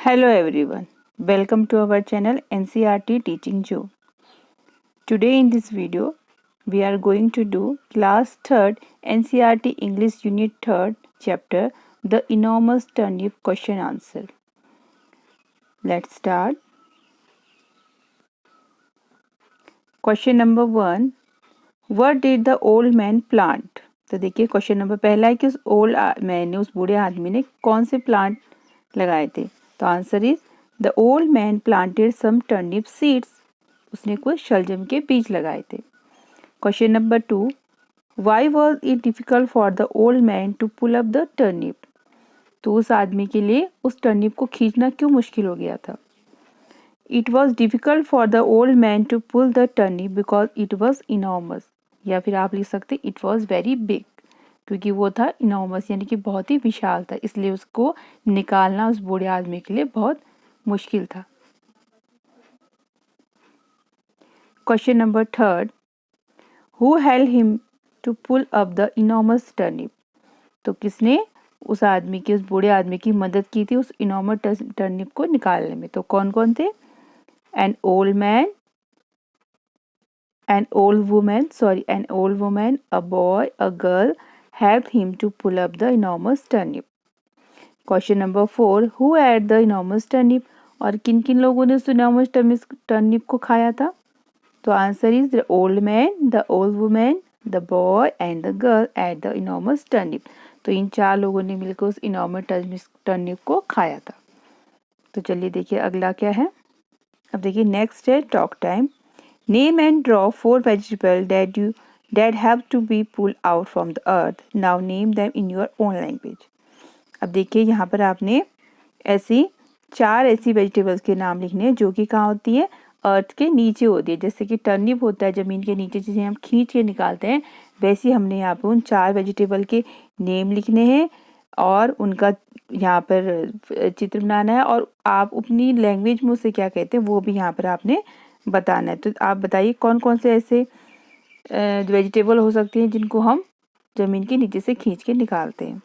Hello everyone, welcome to our channel NCRT Teaching Joe. Today in this video, we are going to do class 3rd NCRT English Unit 3rd chapter The Enormous Turnip Question Answer. Let's start. Question number 1. What did the old man plant? तो देखिए question number पहला है कि उस old man ने, उस बूढ़े आदमी ने कौन से प्लांट लगाए थे. तो answer is the old man planted some turnip seeds. उसने कुछ शलजम के बीज लगाए थे. Question number 2. Why was it difficult for the old man to pull up the turnip? तो उस आदमी के लिए उस टर्निप को खींचना क्यों मुश्किल हो गया था? It was difficult for the old man to pull the turnip because it was enormous. या फिर आप लिख सकते इट वॉज वेरी बिग, क्योंकि वो था इनॉर्मस यानी कि बहुत ही विशाल था, इसलिए उसको निकालना उस बूढ़े आदमी के लिए बहुत मुश्किल था. Question number 3. Who help him to pull up the enormous turnip? तो किसने उस आदमी की, उस बूढ़े आदमी की मदद की थी उस इनॉर्मस टर्निप को निकालने में? तो कौन कौन थे? An old man, an old woman, a boy, a girl helped him to pull up the enormous turnip. Question number 4. Who ate the enormous turnip? और किन किन लोगों ने उस enormous turnip को खाया था? तो answer is the old man, the old women, the boy and the girl at the enormous turnip. तो इन 4 लोगों ने मिलकर उस इनॉर्मस टर्निप को खाया था. तो चलिए देखिए अगला क्या है. अब देखिए नेक्स्ट है talk time. Name and draw 4 vegetables that have to be pulled out from the earth. Now name them in your own language. अब देखिए यहाँ पर आपने ऐसी वेजिटेबल्स के नाम लिखने हैं जो कि कहाँ होती है? अर्थ के नीचे होती है. जैसे कि टर्निप होता है ज़मीन के नीचे, जिसे हम खींच के निकालते हैं, वैसे हमने यहाँ पर उन 4 वेजिटेबल के नेम लिखने हैं और उनका यहाँ पर चित्र बनाना है, और आप अपनी लैंग्वेज में उसे क्या कहते हैं वो भी यहाँ पर आपने बताना है. तो आप बताइए कौन कौन से ऐसे वेजिटेबल हो सकती हैं जिनको हम ज़मीन के नीचे से खींच के निकालते हैं.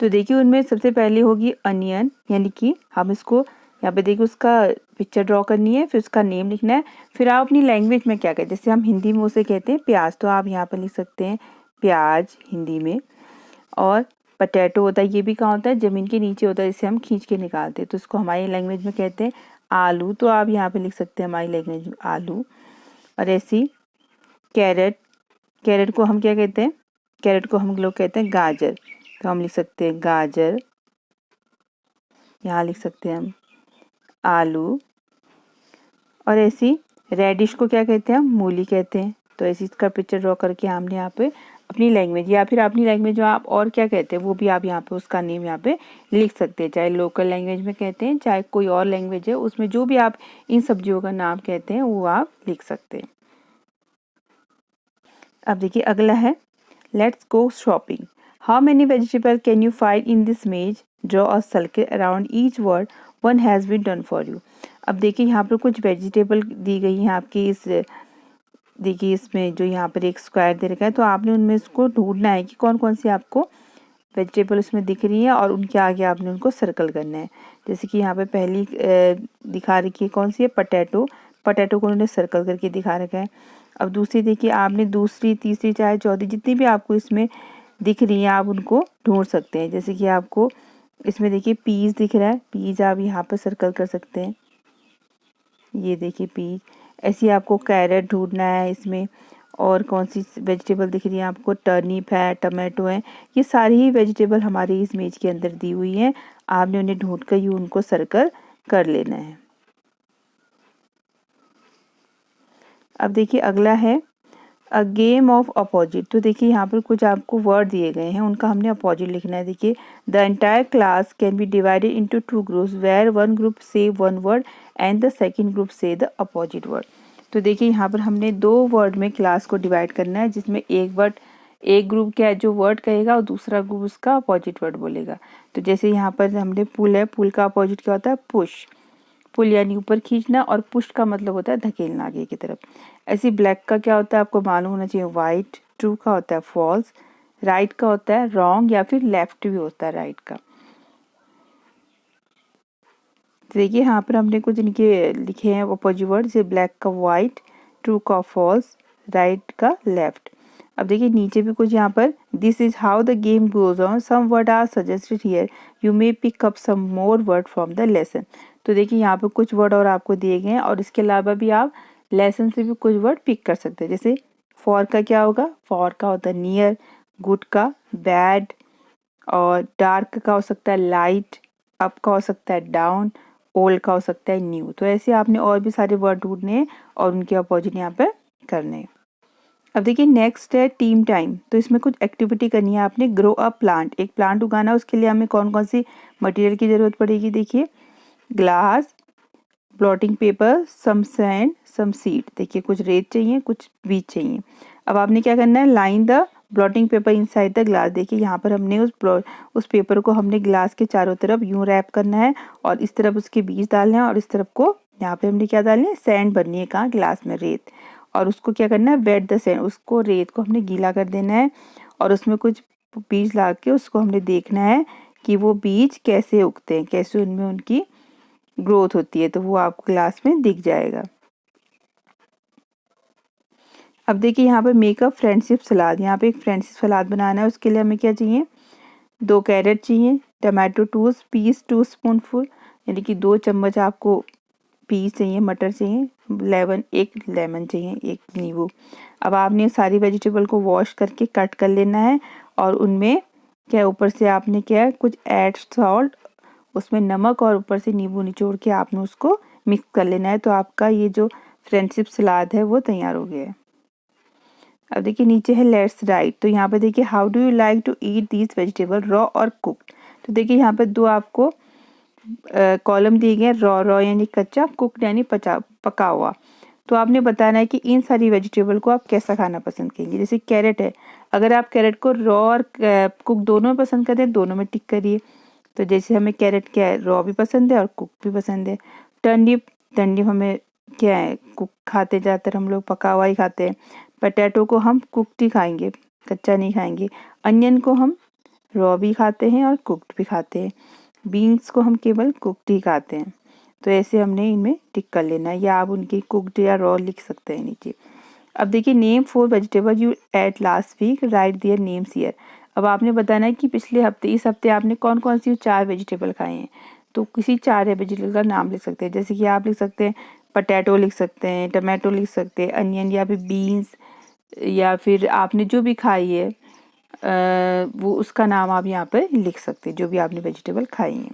तो देखिए उनमें सबसे पहले होगी अनियन, यानी कि हम इसको यहाँ पे देखिए उसका पिक्चर ड्रॉ करनी है, फिर उसका नेम लिखना है, फिर आप अपनी लैंग्वेज में क्या कहते हैं. जैसे हम हिंदी में उसे कहते हैं प्याज, तो आप यहाँ पर लिख सकते हैं प्याज हिंदी में. और पटैटो होता है, ये भी कहाँ होता है? ज़मीन के नीचे होता है, जिसे हम खींच के निकालते हैं, तो इसको हमारी लैंग्वेज में कहते हैं आलू. तो आप यहाँ पे लिख सकते हैं हमारी लैंग्वेज में आलू. और ऐसी कैरेट को हम क्या कहते हैं? कैरेट को हम लोग कहते हैं गाजर, तो हम लिख सकते हैं गाजर. यहाँ लिख सकते हैं हम आलू. और ऐसी रेडिश को क्या कहते हैं? हम मूली कहते हैं. तो ऐसी इसका पिक्चर ड्रॉ करके हमने यहाँ पे अपनी लैंग्वेज, या फिर अपनी लैंग्वेज में आप और क्या कहते हैं वो भी आप यहाँ पे उसका नेम यहाँ पे लिख सकते हैं. चाहे लोकल लैंग्वेज में कहते हैं, चाहे कोई और लैंग्वेज है, उसमें जो भी आप इन सब्जियों का नाम कहते हैं वो आप लिख सकते हैं. अब देखिए अगला है let's go shopping. How many vegetable can you find in this maze? Draw a circle around each word one has been done for you. अब देखिए यहाँ पर कुछ वेजिटेबल दी गई हैं आपकी इस, देखिए इसमें जो यहाँ पर एक स्क्वायर दे रखा है, तो आपने उनमें इसको ढूंढना है कि कौन कौन सी आपको वेजिटेबल उसमें दिख रही है और उनके आगे आपने उनको सर्कल करना है. जैसे कि यहाँ पे पहली दिखा रखी है कौन सी है? पटैटो. पटैटो को उन्होंने सर्कल करके दिखा रखा है. अब दूसरी देखिए आपने, दूसरी तीसरी चाहे चौथी जितनी भी आपको इसमें दिख रही हैं आप उनको ढूंढ सकते हैं. जैसे कि आपको इसमें देखिए पीज दिख रहा है, पीज आप यहाँ पर सर्कल कर सकते हैं. ये देखिए पीज. ऐसे आपको कैरेट ढूंढना है इसमें. और कौन सी वेजिटेबल दिख रही है आपको? टर्निप है, टमाटो है. ये सारी ही वेजिटेबल हमारी इस मेज के अंदर दी हुई हैं. आपने उन्हें ढूंढ कर ही उनको सर्कल कर लेना है. अब देखिए अगला है अ गेम ऑफ अपोजिट. तो देखिए यहाँ पर कुछ आपको वर्ड दिए गए हैं, उनका हमने अपोजिट लिखना है. देखिए the entire class can be divided into 2 groups where one group से one word and the second group से द अपोजिट वर्ड. तो देखिए यहाँ पर हमने 2 वर्ड में क्लास को डिवाइड करना है, जिसमें एक ग्रुप क्या है जो वर्ड कहेगा और दूसरा ग्रुप उसका अपोजिट वर्ड बोलेगा. तो जैसे यहाँ पर हमने पुल है, पुल का अपोजिट क्या होता है? पुश. पुल यानी ऊपर खींचना, और पुश का मतलब होता है धकेलना आगे की तरफ. ऐसे ब्लैक का क्या होता है आपको मालूम होना चाहिए? वाइट. ट्रू का होता है फॉल्स. राइट का होता है रॉन्ग, या फिर लेफ्ट भी होता है राइट का. तो देखिए यहाँ पर हमने कुछ इनके लिखे हैं अपोजिट वर्ड, जैसे ब्लैक का वाइट, ट्रू का फॉल्स, राइट का लेफ्ट। अब देखिए नीचे भी कुछ यहाँ पर, this is how the game goes on, some word are suggested here, you may pick up some more word from the lesson. तो देखिए यहाँ पर कुछ वर्ड और आपको दिए गए हैं और इसके अलावा भी आप लेसन से भी कुछ वर्ड पिक कर सकते हैं। जैसे फॉर का क्या होगा, फॉर का होता है नियर, गुड का बैड, और डार्क का हो सकता है लाइट, अप का हो सकता है डाउन, ओल्ड का हो सकता है न्यू। तो ऐसे आपने और भी सारे वर्ड ढूंढने हैं और उनके अपोजिट यहाँ पर करने हैं। अब देखिए नेक्स्ट है टीम टाइम। तो इसमें कुछ एक्टिविटी करनी है आपने। ग्रो अ प्लांट, एक प्लांट उगाना है, उसके लिए हमें कौन कौन सी मटेरियल की ज़रूरत पड़ेगी। देखिए ग्लास, ब्लॉटिंग पेपर, सम सैंड, सम सीड। देखिए कुछ रेत चाहिए, कुछ बीज चाहिए। अब आपने क्या करना है, line the blotting paper inside the glass. देखिए यहाँ पर हमने उस पेपर को हमने ग्लास के चारों तरफ यूं रैप करना है और इस तरफ उसके बीज डालने हैं और इस तरफ को यहाँ पे हमने क्या डालना है, सैंड भरनी है कहाँ, ग्लास में, रेत। और उसको क्या करना है, वेट द सैंड, उसको रेत को हमने गीला कर देना है और उसमें कुछ बीज ला के उसको हमने देखना है कि वो बीज कैसे उगते हैं, कैसे उनमें उनकी ग्रोथ होती है, तो वो आपको क्लास में दिख जाएगा। अब देखिए यहाँ पर मेकअप फ्रेंडशिप सलाद, यहाँ पे एक फ्रेंडशिप सलाद बनाना है। उसके लिए हमें क्या चाहिए, 2 कैरेट चाहिए, टमाटो 2 पीस 2 स्पूनफुल, यानी कि 2 चम्मच आपको पीस चाहिए, मटर चाहिए, एक लेमन चाहिए, एक नींबू। अब आपने सारी वेजिटेबल को वॉश करके कट कर लेना है और उनमें क्या ऊपर से आपने क्या है, कुछ ऐड सॉल्ट, उसमें नमक और ऊपर से नींबू निचोड़ के आपने उसको मिक्स कर लेना है। तो आपका ये जो फ्रेंडशिप सलाद है वो तैयार हो गया है। अब देखिए नीचे है लेट्स राइट। तो यहाँ पे देखिए how do you like to eat these vegetable, raw और कुक्ड। तो देखिए यहाँ पे 2 आपको कॉलम दिए गए, रॉ रॉ यानी कच्चा, कुक्ड यानी पका हुआ। तो आपने बताना है कि इन सारी वेजिटेबल को आप कैसा खाना पसंद करेंगे। जैसे कैरेट है, अगर आप कैरेट को रॉ और कुक दोनों में पसंद करते हैं, दोनों में टिक करिए। तो जैसे हमें कैरेट क्या है, रॉ भी पसंद है और कुक भी पसंद है। टर्निप, टर्निप हमें क्या है, कुक खाते, ज़्यादातर हम लोग पका हुआ ही खाते हैं। पटैटो को हम कुकड ही खाएंगे, कच्चा नहीं खाएंगे। अनियन को हम रॉ भी खाते हैं और कुकड भी खाते हैं। बीन्स को हम केवल कुकड ही खाते हैं। तो ऐसे हमने इनमें टिक कर लेना है, या आप उनकी कुकड या रॉ लिख सकते हैं नीचे। अब देखिए name 4 vegetable you ate last week, write their names here. अब आपने बताना है कि पिछले हफ्ते, इस हफ्ते आपने कौन कौन सी 4 वेजिटेबल खाए हैं। तो किसी 4 वेजिटेबल का नाम लिख सकते हैं। जैसे कि आप लिख सकते हैं पटैटो, लिख सकते हैं टमाटो, लिख सकते हैं अनियन, या फिर बीन्स, या फिर आपने जो भी खाई है वो उसका नाम आप यहाँ पर लिख सकते हैं, जो भी आपने वेजिटेबल खाई है।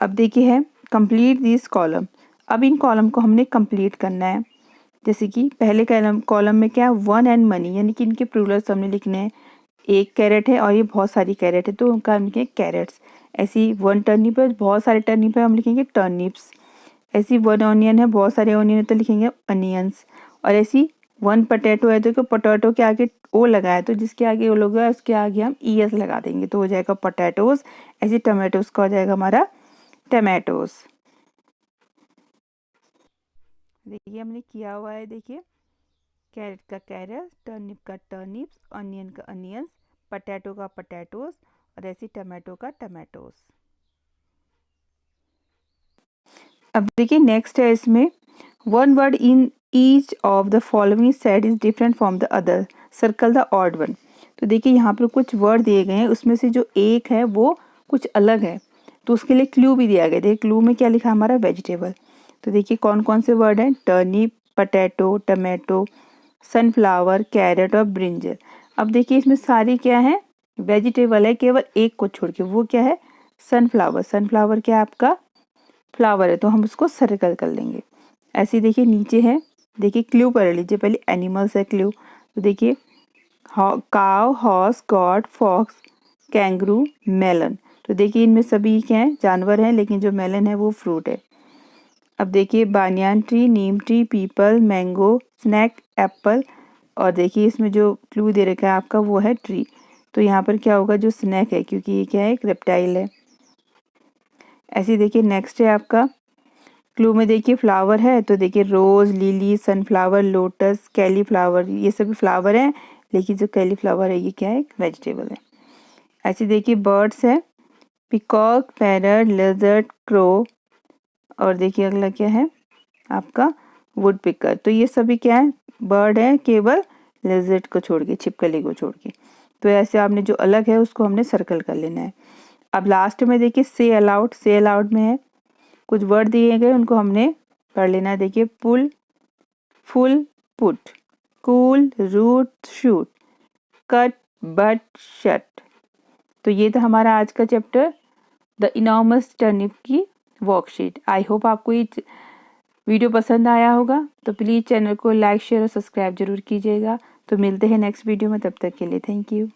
अब देखिए है कंप्लीट दिस कॉलम। अब इन कॉलम को हमने कंप्लीट करना है। जैसे कि पहले कॉलम में क्या है, 1 एंड मनी, यानी कि इनके प्लूरल्स हमने लिखने हैं। एक कैरेट है और ये बहुत सारी कैरेट है, तो उनका हम लिखेंगे कैरेट्स। ऐसी 1 टर्निप है, बहुत सारे टर्निप है, हम लिखेंगे टर्निप्स। ऐसी 1 ऑनियन है, बहुत सारे ऑनियन है, तो लिखेंगे अनियंस। और ऐसी 1 पटेटो है, तो पोटैटो के आगे ओ लगा है, तो जिसके आगे ओ लगा है उसके आगे हम ई एस लगा देंगे, तो हो जाएगा पोटैटोज। ऐसे टमाटोज का हो जाएगा हमारा टमाटोज। देखिए हमने किया हुआ है, देखिए कैरेट का कैरेट, टर्निप का टर्निप्स, ऑनियन का अनियंस, पटैटो का पटैटोस और ऐसे टमाटो का टमाटोस। अब देखिए नेक्स्ट है इसमें, 1 word in each of the following set is different from the other, circle the odd one. तो देखिए यहाँ पर कुछ वर्ड दिए गए हैं, उसमें से जो एक है वो कुछ अलग है, तो उसके लिए क्लू भी दिया गया। देखिए क्लू में क्या लिखा, हमारा वेजिटेबल। तो देखिए कौन कौन से वर्ड हैं, turnip, potato, tomato, sunflower, carrot और ब्रिंजल। अब देखिए इसमें सारी क्या है, वेजिटेबल है, केवल एक को छोड़ के, वो क्या है, सनफ्लावर। सनफ्लावर क्या है, आपका फ्लावर है, तो हम उसको सर्कल कर लेंगे। ऐसे देखिए नीचे है, देखिए क्लू पढ़ लीजिए पहले, एनिमल्स है क्लू। तो देखिए cow, horse, goat, fox, kangaroo, melon. तो देखिए इनमें सभी क्या हैं, जानवर हैं, लेकिन जो मेलन है वो फ्रूट है। अब देखिए banyan tree, neem tree, peepal, mango, snack, apple. और देखिए इसमें जो क्लू दे रखा है आपका वो है ट्री, तो यहाँ पर क्या होगा, जो स्नैक है, क्योंकि ये क्या है, एक रेप्टाइल है। ऐसे देखिए नेक्स्ट है आपका, क्लू में देखिए फ्लावर है, तो देखिए रोज, लिली, सनफ्लावर, लोटस, कैलीफ्लावर, ये सभी फ्लावर हैं, लेकिन जो कैलीफ्लावर है ये क्या है, एक वेजिटेबल है। ऐसे देखिए बर्ड्स है, पिकॉक, पैरट, लिजर्ड, क्रो, और देखिए अगला क्या है आपका वुड पिकर। तो ये सभी क्या है, बर्ड है, केवल लिजर्ड को छोड़ के, छिपकली को छोड़ के। तो ऐसे आपने जो अलग है उसको हमने सर्कल कर लेना है। अब लास्ट में देखिए से अलाउड, से अलाउड में है कुछ वर्ड दिए गए, उनको हमने पढ़ लेना है। देखिए pull, full, put, cool, root, shoot, cut, but, shut. तो ये था हमारा आज का चैप्टर द इनॉर्मस टर्निप की वर्कशीट। आई होप आपको ये वीडियो पसंद आया होगा। तो प्लीज़ चैनल को लाइक, शेयर और सब्सक्राइब जरूर कीजिएगा। तो मिलते हैं नेक्स्ट वीडियो में, तब तक के लिए थैंक यू।